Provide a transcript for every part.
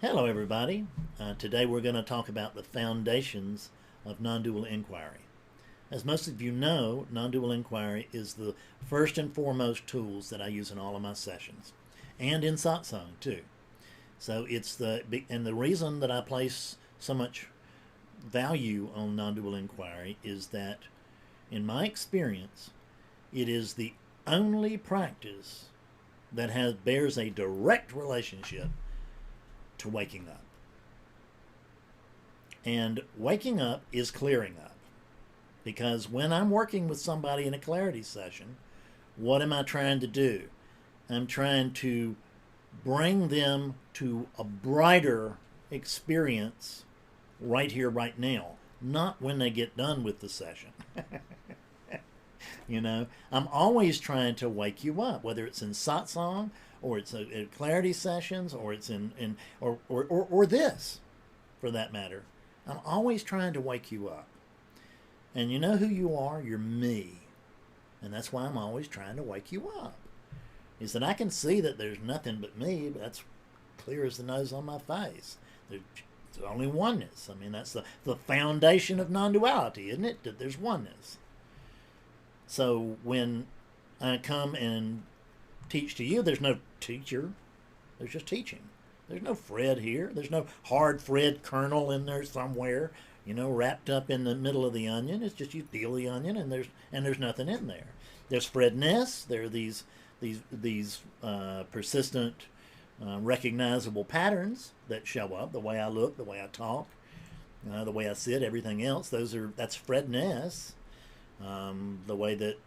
Hello, everybody. Today we're going to talk about the foundations of non-dual inquiry. As most of you know, non-dual inquiry is the first and foremost tools that I use in all of my sessions, and in satsang too. So the reason that I place so much value on non-dual inquiry is that, in my experience, it is the only practice that bears a direct relationship to waking up. And waking up is clearing up. Because when I'm working with somebody in a clarity session, what am I trying to do? I'm trying to bring them to a brighter experience right here, right now, not when they get done with the session. I'm always trying to wake you up, whether it's in satsang or it's in clarity sessions or it's or this, for that matter. I'm always trying to wake you up. And you know who you are? You're me. And that's why I'm always trying to wake you up. Is that I can see that there's nothing but me, but that's clear as the nose on my face. There's only oneness. I mean, that's the foundation of non-duality, isn't it? That there's oneness. So when I come and teach to you, there's no teacher. There's just teaching. There's no Fred here. There's no hard Fred kernel in there somewhere, wrapped up in the middle of the onion. It's just you peel the onion and there's nothing in there. There's Fredness. There are these persistent, recognizable patterns that show up. The way I look, the way I talk, the way I sit, everything else. That's Fredness. The way that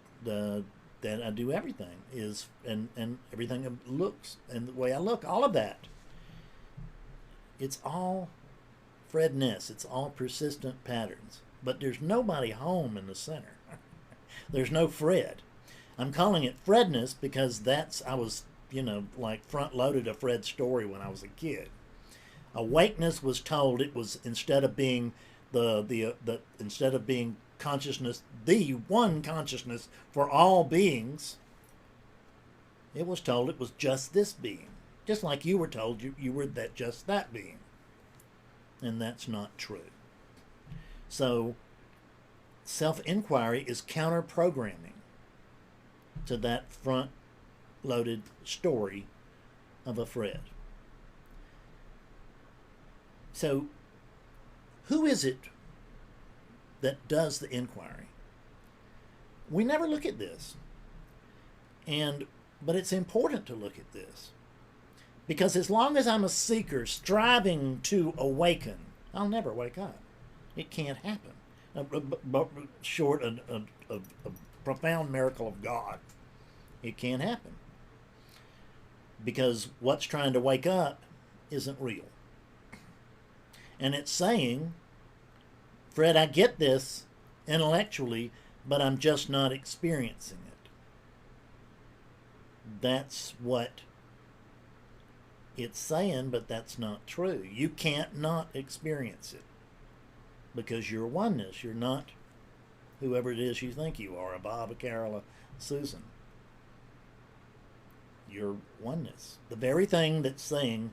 I do everything is, and everything looks, and the way I look, all of that. It's all Fredness. It's all persistent patterns. But there's nobody home in the center. There's no Fred. I'm calling it Fredness because I was, like front-loaded a Fred story when I was a kid. Awakeness was told it was, instead of being instead of being consciousness, the one consciousness for all beings, it was told it was just this being. Just like you were told you were just that being. And that's not true. So self-inquiry is counter-programming to that front-loaded story of a Fred. So who is it that does the inquiry? We never look at this. But it's important to look at this. Because as long as I'm a seeker striving to awaken, I'll never wake up. It can't happen. Short of a profound miracle of God, it can't happen. Because what's trying to wake up isn't real. And it's saying, Fred, I get this intellectually, but I'm just not experiencing it. That's what it's saying, but that's not true. You can't not experience it because you're oneness. You're not whoever it is you think you are, a Bob, a Carol, a Susan. You're oneness. The very thing that's saying,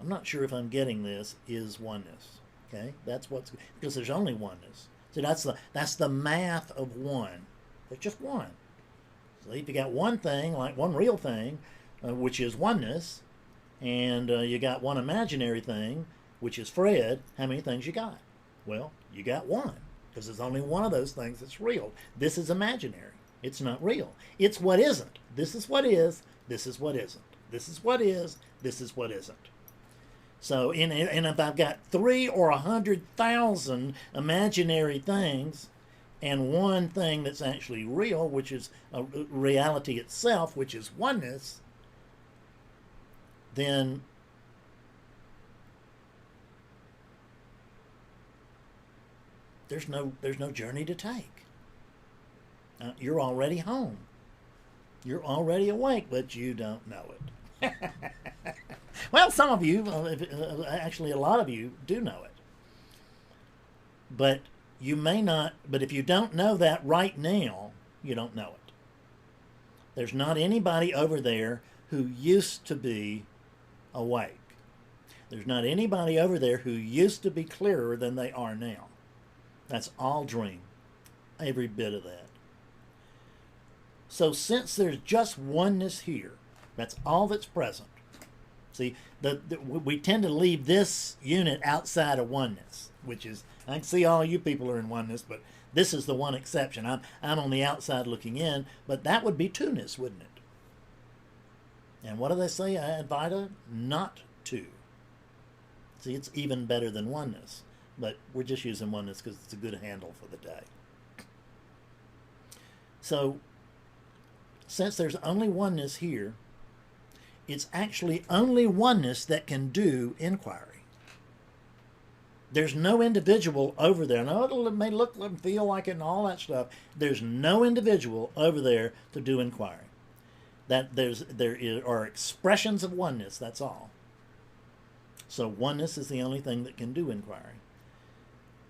I'm not sure if I'm getting this, is oneness. Okay, because there's only oneness. So that's the math of one. There's just one. So if you got one thing, like one real thing, which is oneness, and you got one imaginary thing, which is Fred, how many things you got? Well, you got one, because there's only one of those things that's real. This is imaginary. It's not real. It's what isn't. This is what is. This is what isn't. This is what is. This is what isn't. So, and if I've got 3 or 100,000 imaginary things, and one thing that's actually real, which is a reality itself, which is oneness, then there's no journey to take. You're already home. You're already awake, but you don't know it. Well, some of you, actually a lot of you, do know it. But you may not, but if you don't know that right now, you don't know it. There's not anybody over there who used to be awake. There's not anybody over there who used to be clearer than they are now. That's all dream. Every bit of that. So since there's just oneness here, that's all that's present. See, we tend to leave this unit outside of oneness, which is, I can see all you people are in oneness, but this is the one exception. I'm on the outside looking in, but that would be two-ness, wouldn't it? And what do they say, Advaita? Not two. See, it's even better than oneness, but we're just using oneness because it's a good handle for the day. So, since there's only oneness here, it's actually only oneness that can do inquiry. There's no individual over there. Now, it may look and feel like it and all that stuff. There's no individual over there to do inquiry. There are expressions of oneness, that's all. So oneness is the only thing that can do inquiry.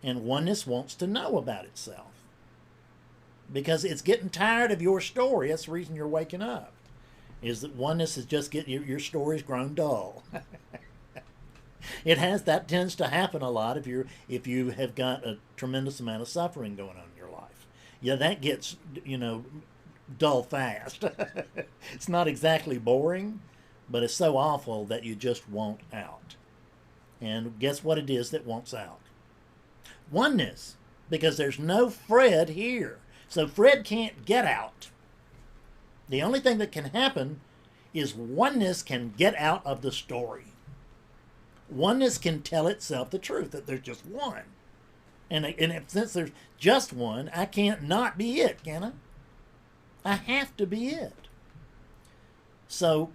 And oneness wants to know about itself. Because it's getting tired of your story. That's the reason you're waking up. Is that oneness is just getting, your story's grown dull. That tends to happen a lot if you have got a tremendous amount of suffering going on in your life. Yeah, that gets, dull fast. It's not exactly boring, but it's so awful that you just want out. And guess what it is that wants out? Oneness, because there's no Fred here. So Fred can't get out. The only thing that can happen is oneness can get out of the story. Oneness can tell itself the truth, that there's just one. And since there's just one, I can't not be it, can I? I have to be it. So,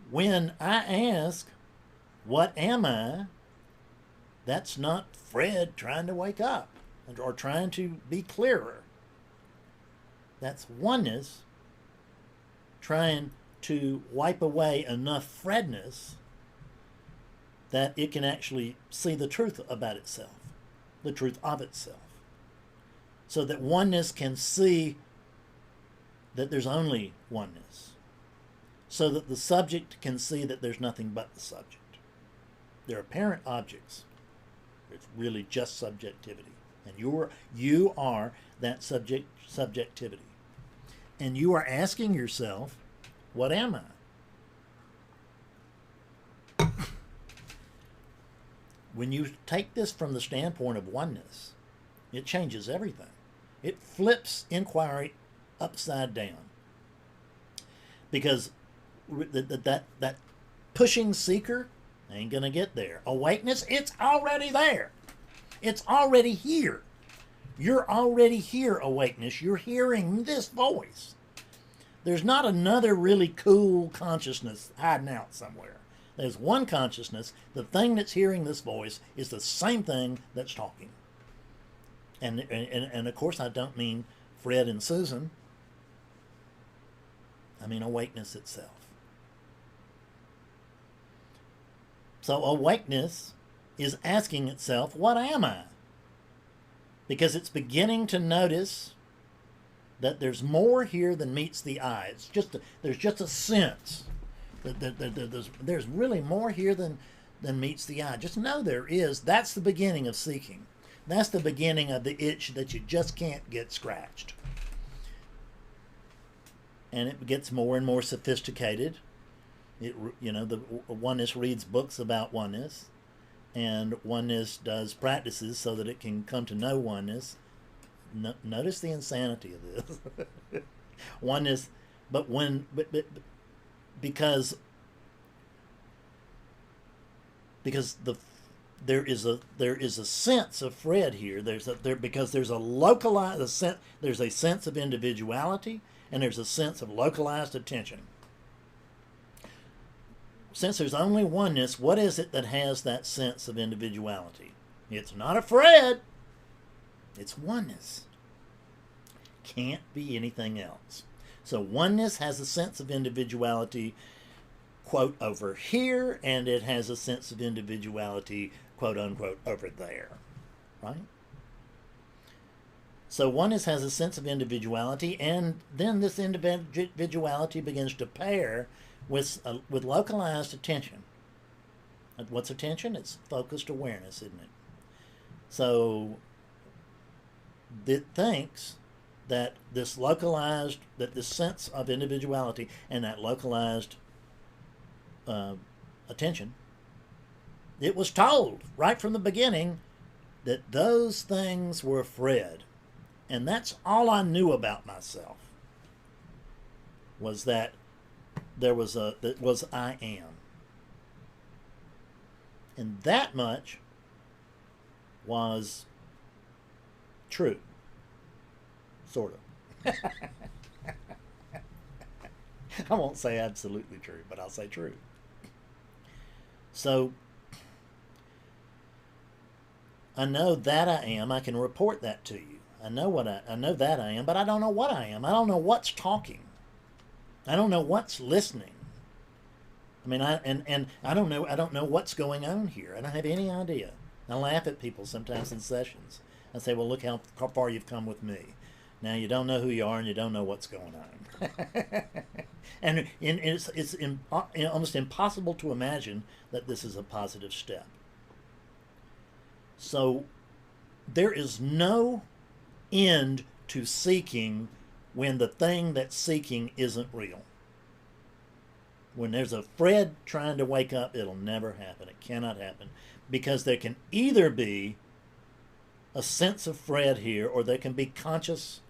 when I ask, what am I? That's not Fred trying to wake up or trying to be clearer. That's oneness trying to wipe away enough Fredness that it can actually see the truth about itself, the truth of itself. So that oneness can see that there's only oneness. So that the subject can see that there's nothing but the subject. They're apparent objects. It's really just subjectivity. And you are that subjectivity. And you are asking yourself, what am I? When you take this from the standpoint of oneness, it changes everything. It flips inquiry upside down. Because that pushing seeker ain't going to get there. Awakeness, it's already there. It's already here. You're already here, awakeness. You're hearing this voice. There's not another really cool consciousness hiding out somewhere. There's one consciousness. The thing that's hearing this voice is the same thing that's talking. And of course, I don't mean Fred and Susan. I mean awakeness itself. So awakeness is asking itself, what am I? Because it's beginning to notice that there's more here than meets the eye. There's just a sense that there's really more here than meets the eye. Just know there is. That's the beginning of seeking. That's the beginning of the itch that you just can't get scratched. And it gets more and more sophisticated. The oneness reads books about oneness, and oneness does practices so that it can come to know oneness. Notice the insanity of this. Oneness, because there is a sense of Fred here. Because there's a localized sense. There's a sense of individuality, and there's a sense of localized attention. Since there's only oneness, what is it that has that sense of individuality? It's not a Fred. It's oneness. Can't be anything else. So oneness has a sense of individuality, quote, over here, and it has a sense of individuality, quote, unquote, over there. Right? So oneness has a sense of individuality, and then this individuality begins to pair with localized attention. What's attention? It's focused awareness, isn't it? So it thinks that this localized, that this sense of individuality and that localized attention, it was told right from the beginning that those things were Fred. And that's all I knew about myself, was that that was I am. And that much was true. Sort of. I won't say absolutely true, but I'll say true. So I know that I am. I can report that to you. I know that I am, but I don't know what I am. I don't know what's talking. I don't know what's listening. I mean, I don't know what's going on here. I don't have any idea. I laugh at people sometimes in sessions. I say, well, look how far you've come with me. Now you don't know who you are and you don't know what's going on. And it's almost impossible to imagine that this is a positive step. So there is no end to seeking when the thing that's seeking isn't real. When there's a Fred trying to wake up, it'll never happen. It cannot happen. Because there can either be a sense of Fred here, or there can be conscious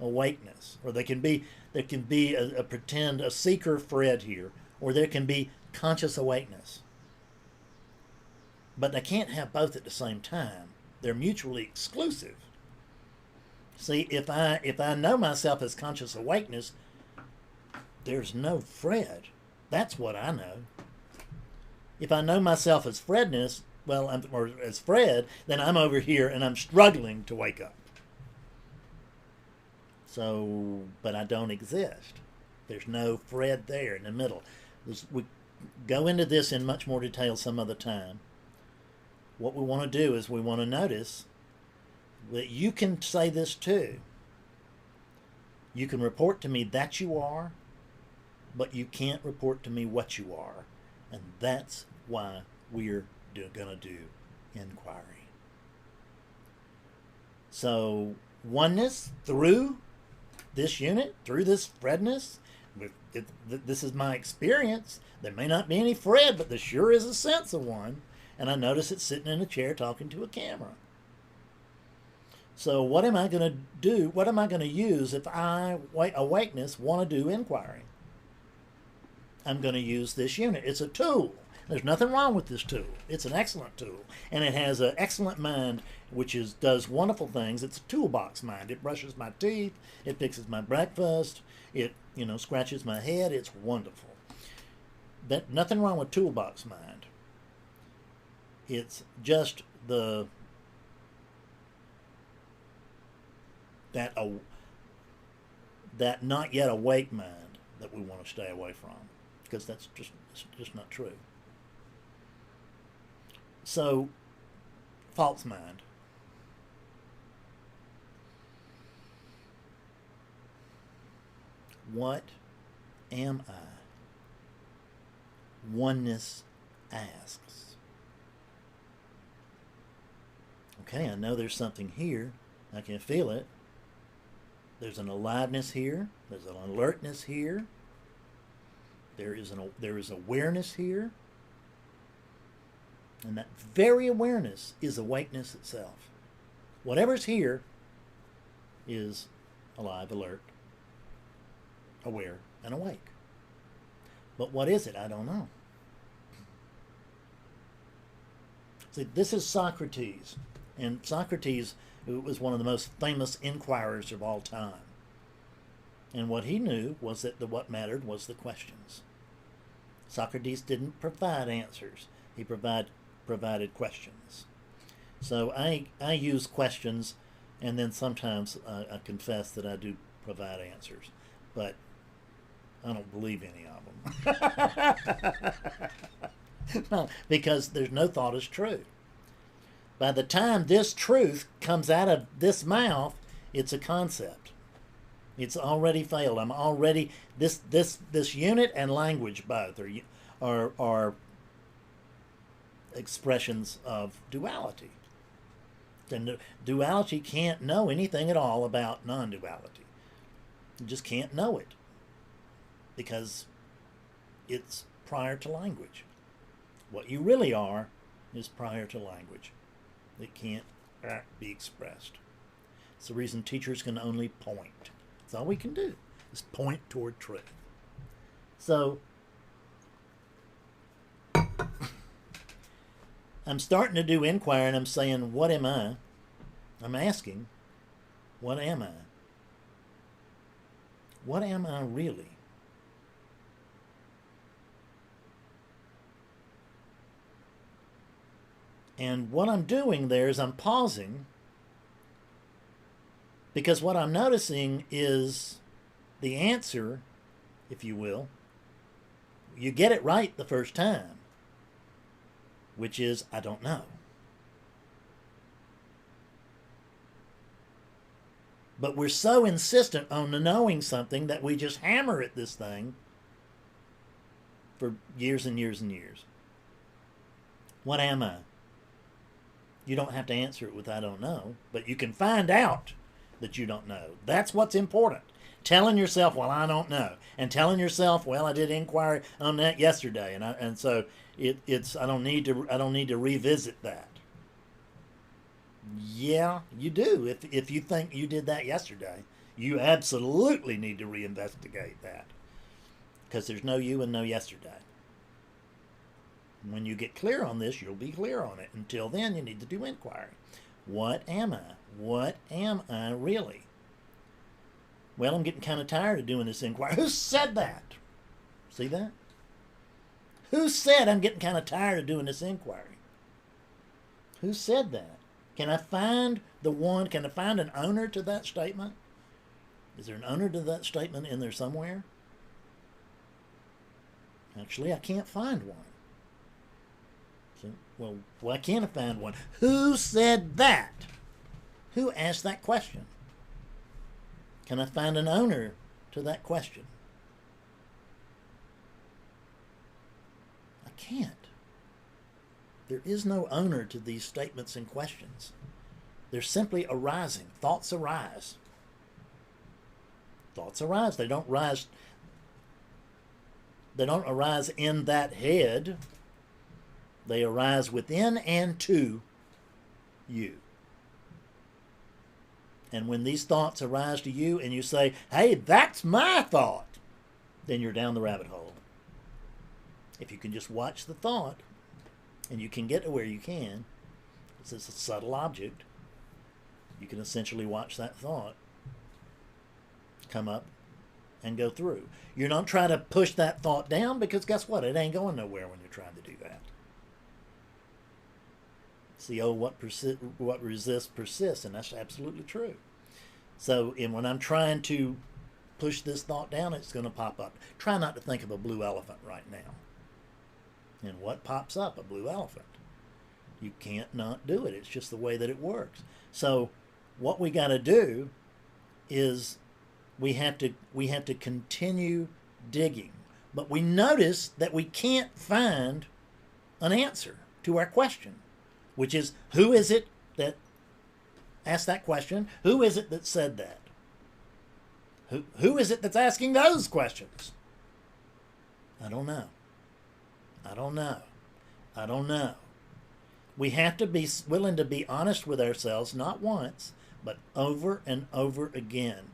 awakeness, or there can be a seeker Fred here, or there can be conscious awakeness. But they can't have both at the same time. They're mutually exclusive. See, if I know myself as conscious awakeness, there's no Fred. That's what I know. If I know myself as Fredness, or as Fred, then I'm over here and I'm struggling to wake up. So, but I don't exist. There's no Fred there in the middle. We go into this in much more detail some other time. What we want to do is we want to notice that you can say this too. You can report to me that you are, but you can't report to me what you are. And that's why we're going to do inquiry. So oneness through this unit, through this Fredness, this is my experience. There may not be any Fred, but there sure is a sense of one. And I notice it sitting in a chair talking to a camera. So what am I going to do? What am I going to use if I, awakeness, want to do inquiry? I'm going to use this unit. It's a tool. There's nothing wrong with this tool. It's an excellent tool. And it has an excellent mind, which does wonderful things. It's a toolbox mind. It brushes my teeth. It fixes my breakfast. It, scratches my head. It's wonderful. Nothing wrong with toolbox mind. It's just that not yet awake mind that we want to stay away from, because that's just not true. So, false mind. What am I? Oneness asks. Okay, I know there's something here. I can feel it. There's an aliveness here. There's an alertness here. There is awareness here. And that very awareness is awakeness itself. Whatever's here is alive, alert, aware, and awake. But what is it? I don't know. See, this is Socrates. And Socrates was one of the most famous inquirers of all time. And what he knew was that what mattered was the questions. Socrates didn't provide answers. He provided questions. So I use questions, and then sometimes I confess that I do provide answers. But I don't believe any of them. No, because there's no thought is true. By the time this truth comes out of this mouth, it's a concept. It's already failed. I'm already this unit and language both are expressions of duality. And duality can't know anything at all about non-duality. You just can't know it because it's prior to language. What you really are is prior to language. It can't be expressed. It's the reason teachers can only point. That's all we can do, is point toward truth. So I'm starting to do inquiry, and I'm saying, what am I? I'm asking, what am I? What am I really? And what I'm doing there is I'm pausing, because what I'm noticing is the answer, if you will. You get it right the first time, which is, I don't know. But we're so insistent on knowing something that we just hammer at this thing for years and years and years. What am I? You don't have to answer it with I don't know, but you can find out that you don't know. That's what's important. Telling yourself, well, I don't know, and telling yourself, well, I did inquiry on that yesterday, and so it's I don't need to revisit that. Yeah, you do. If you think you did that yesterday, you absolutely need to reinvestigate that, because there's no you and no yesterday. When you get clear on this, you'll be clear on it. Until then, you need to do inquiry. What am I? What am I really? Well, I'm getting kind of tired of doing this inquiry. Who said that? See that? Who said I'm getting kind of tired of doing this inquiry? Who said that? Can I find can I find an owner to that statement? Is there an owner to that statement in there somewhere? Actually, I can't find one. Well, why can't I find one? Who said that? Who asked that question? Can I find an owner to that question? I can't. There is no owner to these statements and questions. They're simply arising. Thoughts arise. Thoughts arise. They don't arise in that head. They arise within and to you. And when these thoughts arise to you and you say, hey, that's my thought, then you're down the rabbit hole. If you can just watch the thought, and you can get to where you can, it's a subtle object, you can essentially watch that thought come up and go through. You're not trying to push that thought down, because guess what? It ain't going nowhere when you're trying to do that. See, what resists persists, and that's absolutely true. So, when I'm trying to push this thought down, it's going to pop up. Try not to think of a blue elephant right now. And what pops up? A blue elephant. You can't not do it. It's just the way that it works. So, what we got to do is we have to continue digging. But we notice that we can't find an answer to our question, which is, who is it that asked that question? Who is it that said that? Who is it that's asking those questions? I don't know. I don't know. I don't know. We have to be willing to be honest with ourselves, not once, but over and over again.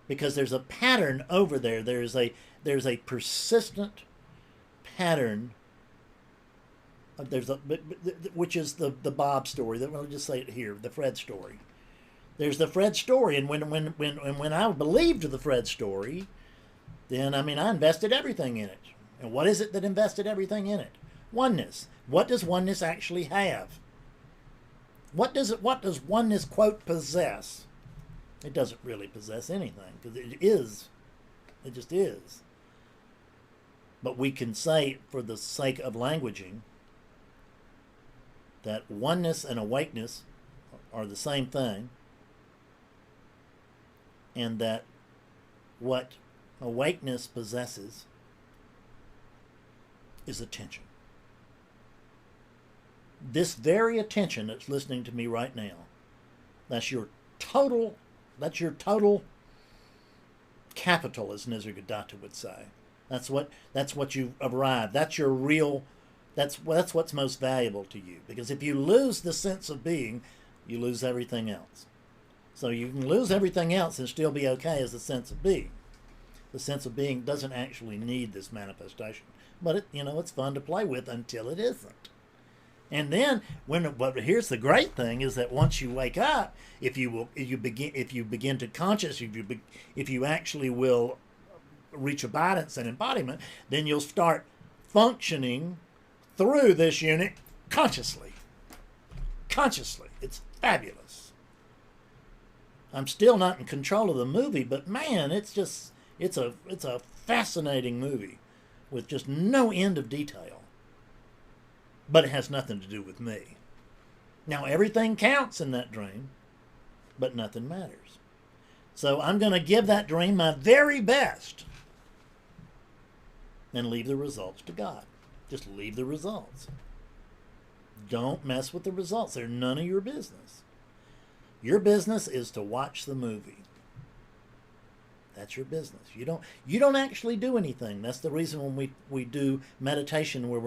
Because there's a pattern over there. There's a persistent pattern. Which is the Bob story. I'll just say it here, the Fred story. There's the Fred story, and when I believed the Fred story, then I invested everything in it. And what is it that invested everything in it? Oneness. What does oneness actually have? What does oneness, quote, possess? It doesn't really possess anything, because it just is. But we can say, for the sake of languaging, that oneness and awakeness are the same thing, and that what awakeness possesses is attention. this very attention that's listening to me right now, that's your total, that's your total capital, as Nisargadatta would say. That's what you've arrived. That's your real, that's what's most valuable to you. Because if you lose the sense of being, you lose everything else. So you can lose everything else and still be okay as the sense of being. The sense of being doesn't actually need this manifestation. But it, it's fun to play with until it isn't. And then but here's the great thing is that once you wake up, if you begin to conscious, if you actually will reach abidance and embodiment, then you'll start functioning through this unit consciously. Consciously. It's fabulous. I'm still not in control of the movie, but man, it's a fascinating movie with just no end of detail. But it has nothing to do with me. Now, everything counts in that dream, but nothing matters. So I'm going to give that dream my very best and leave the results to God. Just leave the results. Don't mess with the results. They're none of your business. Your business is to watch the movie. That's your business. You don't actually do anything. That's the reason when we do meditation where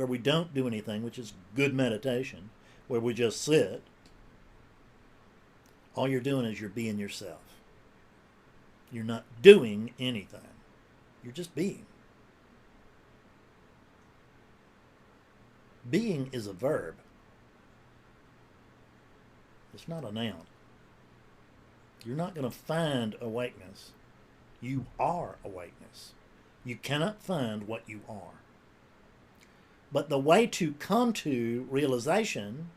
we don't do anything, which is good meditation, where we just sit. All you're doing is you're being yourself. You're not doing anything. You're just being. Being is a verb. It's not a noun. You're not going to find awakeness. You are awakeness. You cannot find what you are. But the way to come to realization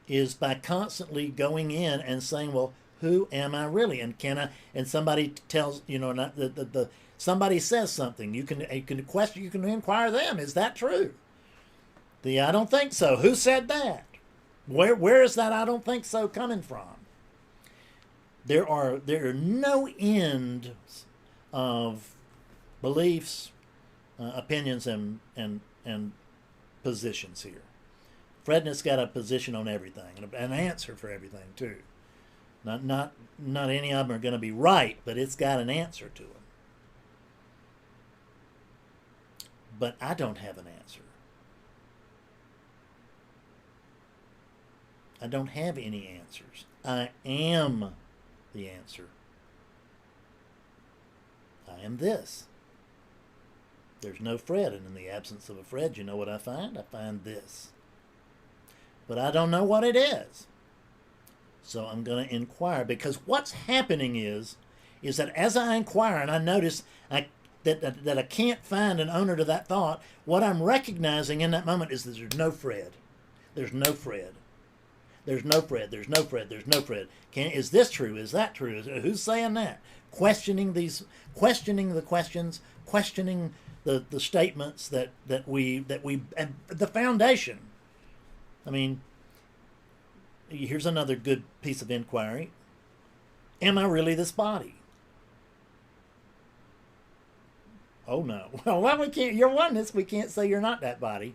is by constantly going in and saying, well, who am I really? And can I, and somebody tells, somebody says something, you can question, you can inquire them, is that true? I don't think so. Who said that? Where is that I don't think so coming from? There are no end of beliefs, opinions, and positions here. Fredness got a position on everything, and an answer for everything too. Not any of them are going to be right, but it's got an answer to them. But I don't have an answer. I don't have any answers. I am the answer. I am this. There's no Fred, and in the absence of a Fred, you know what I find? I find this. But I don't know what it is. So I'm going to inquire, because what's happening is that as I inquire and I notice that I can't find an owner to that thought, what I'm recognizing in that moment is that there's no Fred. There's no Fred. There's no Fred. There's no Fred. There's no Fred. Is this true? Is that true? Who's saying that? Questioning the questions, questioning the statements that we and the foundation. I mean, here's another good piece of inquiry. Am I really this body? Oh no. Well, we can't. You're oneness. We can't say you're not that body.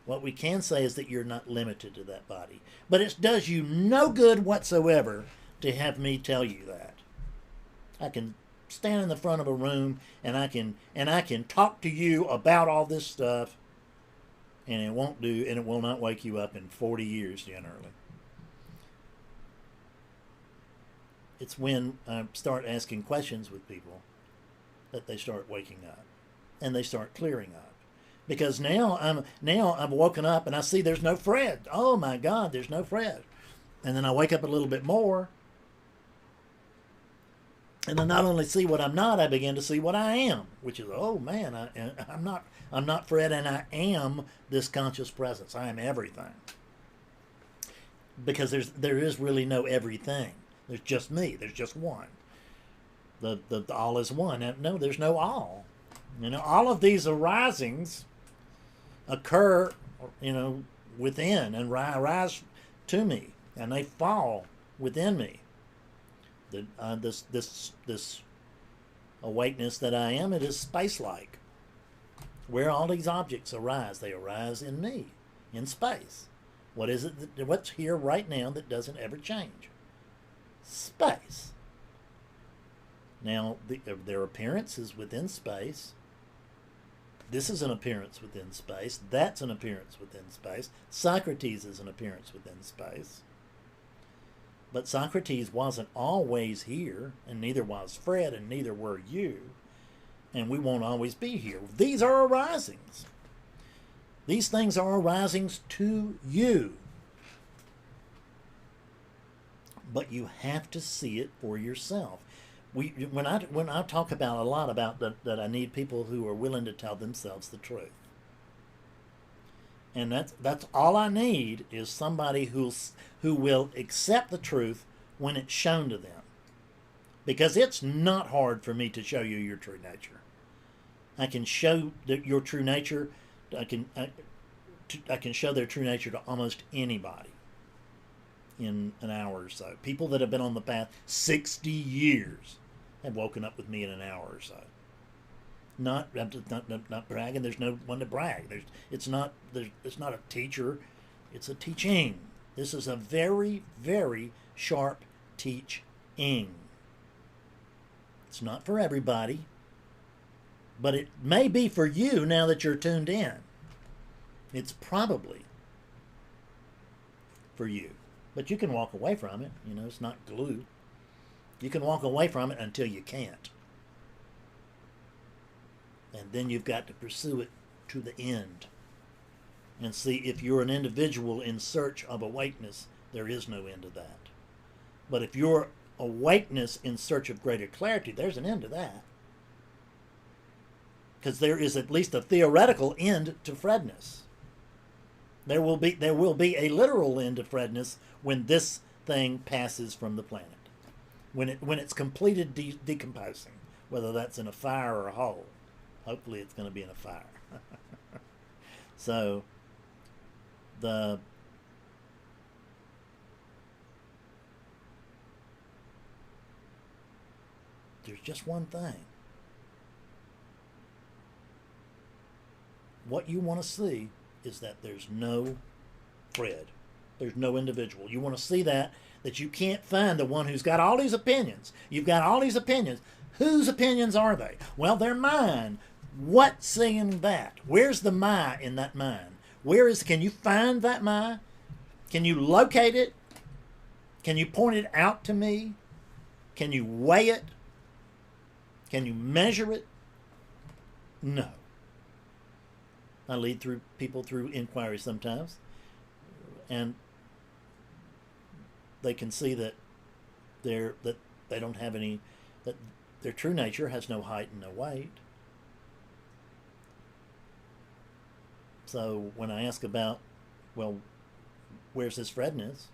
What we can say is that you're not limited to that body. But it does you no good whatsoever to have me tell you that. I can stand in the front of a room and I can talk to you about all this stuff, and it will not wake you up in 40 years generally. It's when I start asking questions with people that they start waking up and they start clearing up. Because now I'm woken up and I see there's no Fred. Oh my God, there's no Fred. And then I wake up a little bit more, and I not only see what I'm not, I begin to see what I am, which is, oh man, I'm not Fred, and I am this conscious presence. I am everything. Because there is really no everything. There's just me. There's just one. The all is one. No, there's no all. All of these arisings occur, within, and rise to me, and they fall within me. This awakeness that I am, it is space-like. where all these objects arise. They arise in me, in space. What is it what's here right now that doesn't ever change? Space. Now, their appearance is within space. This is an appearance within space. That's an appearance within space. Socrates is an appearance within space. But Socrates wasn't always here, and neither was Fred, and neither were you. And we won't always be here. These are arisings. These things are arisings to you. But you have to see it for yourself. When I talk about a lot about that I need people who are willing to tell themselves the truth. And that's all I need is somebody who will accept the truth when it's shown to them. Because it's not hard for me to show you your true nature. I can show your true nature. I can show their true nature to almost anybody in an hour or so. People that have been on the path 60 years have woken up with me in an hour or so. Not bragging. There's no one to brag. It's not a teacher. It's a teaching. This is a very, very sharp teaching. It's not for everybody, but it may be for you now that you're tuned in. It's probably for you, but you can walk away from it. You know, it's not glue. You can walk away from it until you can't. And then you've got to pursue it to the end. And see, if you're an individual in search of awakeness, there is no end to that. But if you're awakeness in search of greater clarity, there's an end to that. Because there is at least a theoretical end to Fredness. There will be a literal end to Fredness when this thing passes from the planet. When it's completed decomposing, whether that's in a fire or a hole. Hopefully it's going to be in a fire. So, there's just one thing. What you want to see is that there's no Fred. There's no individual. You want to see that you can't find the one who's got all these opinions. You've got all these opinions. Whose opinions are they? Well, they're mine. What's saying that? Where's the my in that mine? Can you find that my? Can you locate it? Can you point it out to me? Can you weigh it? Can you measure it? No. I lead people through inquiry sometimes, and they can see that they don't have any, that their true nature has no height and no weight. So when I ask about, well, where's this Fredness?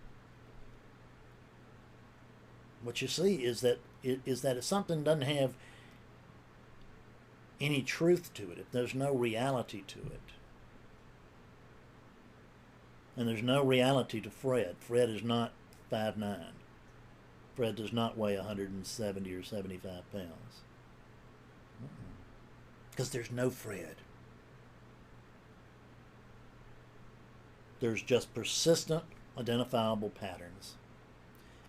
What you see is that if something doesn't have any truth to it, if there's no reality to it, and there's no reality to Fred. Fred is not 5'9". Fred does not weigh 170 or 75 pounds. Because there's no Fred. There's just persistent, identifiable patterns.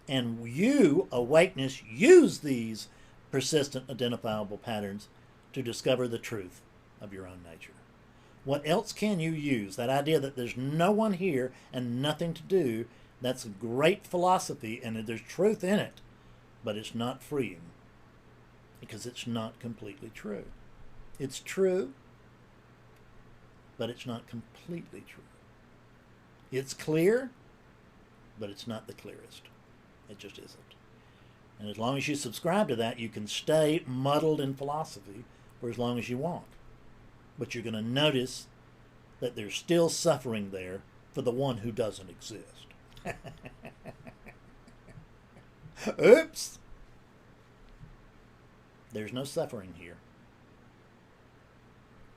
And you, awakeness, use these persistent, identifiable patterns to discover the truth of your own nature. What else can you use? That idea that there's no one here and nothing to do, that's a great philosophy, and there's truth in it, but it's not freeing because it's not completely true. It's true, but it's not completely true. It's clear, but it's not the clearest. It just isn't. And as long as you subscribe to that, you can stay muddled in philosophy for as long as you want. But you're going to notice that there's still suffering there for the one who doesn't exist. Oops! There's no suffering here.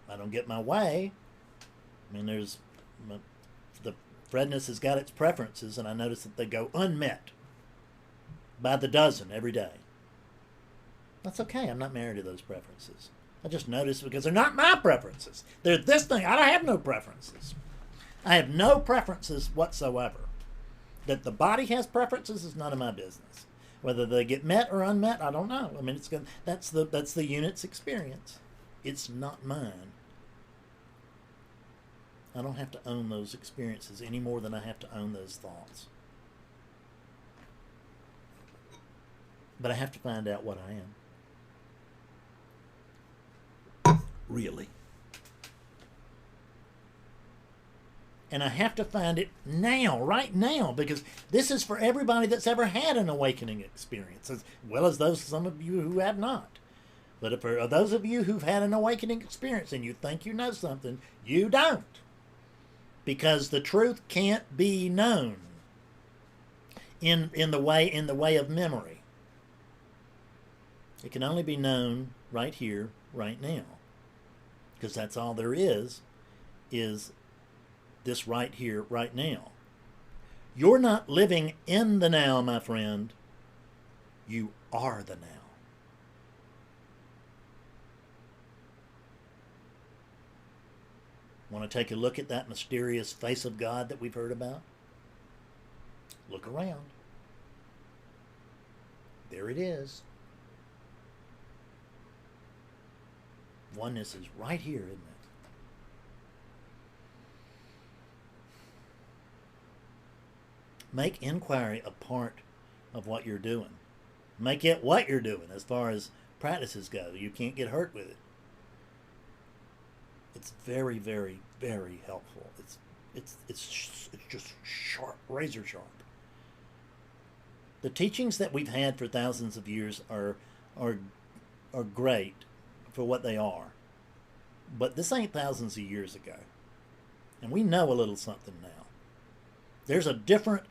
I don't get my way. I mean, the Fredness has got its preferences, and I notice that they go unmet by the dozen every day. That's okay. I'm not married to those preferences. I just notice because they're not my preferences. They're this thing. I don't have no preferences. I have no preferences whatsoever. That the body has preferences is none of my business. Whether they get met or unmet, I don't know. I mean, that's the unit's experience. It's not mine. I don't have to own those experiences any more than I have to own those thoughts. But I have to find out what I am. Really. And I have to find it now, right now, because this is for everybody that's ever had an awakening experience, as well as some of you who have not. But for those of you who've had an awakening experience and you think you know something, you don't. Because the truth can't be known in the way of memory. It can only be known right here, right now. Because that's all there is this right here, right now. You're not living in the now, my friend. You are the now. Want to take a look at that mysterious face of God that we've heard about? Look around. There it is. Oneness is right here, isn't it? Make inquiry a part of what you're doing. Make it what you're doing as far as practices go. You can't get hurt with it. It's very, very, very helpful. It's just sharp, razor sharp. The teachings that we've had for thousands of years are great for what they are. But this ain't thousands of years ago. And we know a little something now. There's a different,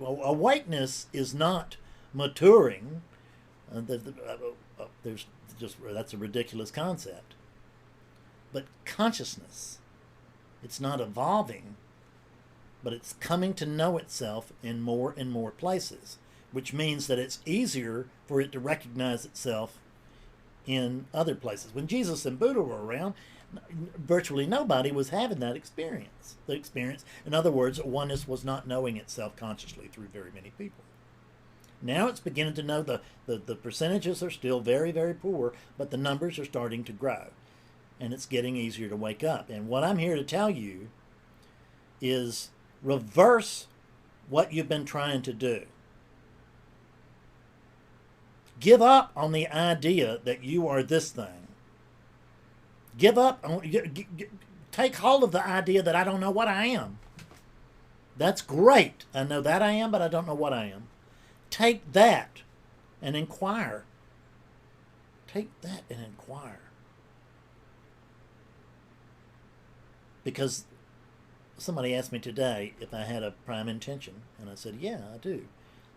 awakeness is not maturing. That's a ridiculous concept. But consciousness, it's not evolving, but it's coming to know itself in more and more places, which means that it's easier for it to recognize itself in other places. When Jesus and Buddha were around, virtually nobody was having that experience. The experience, in other words, oneness was not knowing itself consciously through very many people. Now it's beginning to know the percentages are still very, very poor, but the numbers are starting to grow. And it's getting easier to wake up. And what I'm here to tell you is reverse what you've been trying to do. Give up on the idea that you are this thing. Give up on, take hold of the idea that I don't know what I am. That's great. I know that I am, but I don't know what I am. Take that and inquire. Take that and inquire. Because somebody asked me today if I had a prime intention, and I said, yeah, I do.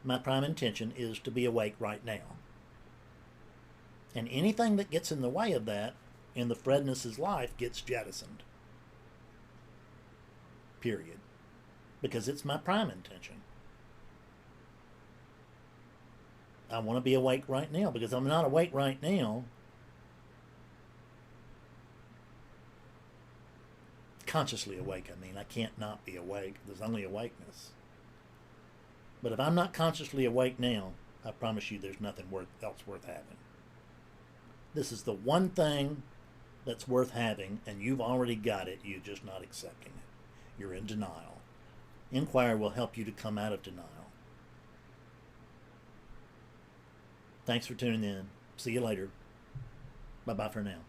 My prime intention is to be awake right now. And anything that gets in the way of that in the Fredness's life gets jettisoned. Period. Because it's my prime intention. I want to be awake right now, because I'm not awake right now. Consciously awake, I mean. I can't not be awake. There's only awakeness. But if I'm not consciously awake now, I promise you there's nothing else worth having. This is the one thing that's worth having, and you've already got it. You're just not accepting it. You're in denial. Inquiry will help you to come out of denial. Thanks for tuning in. See you later. Bye-bye for now.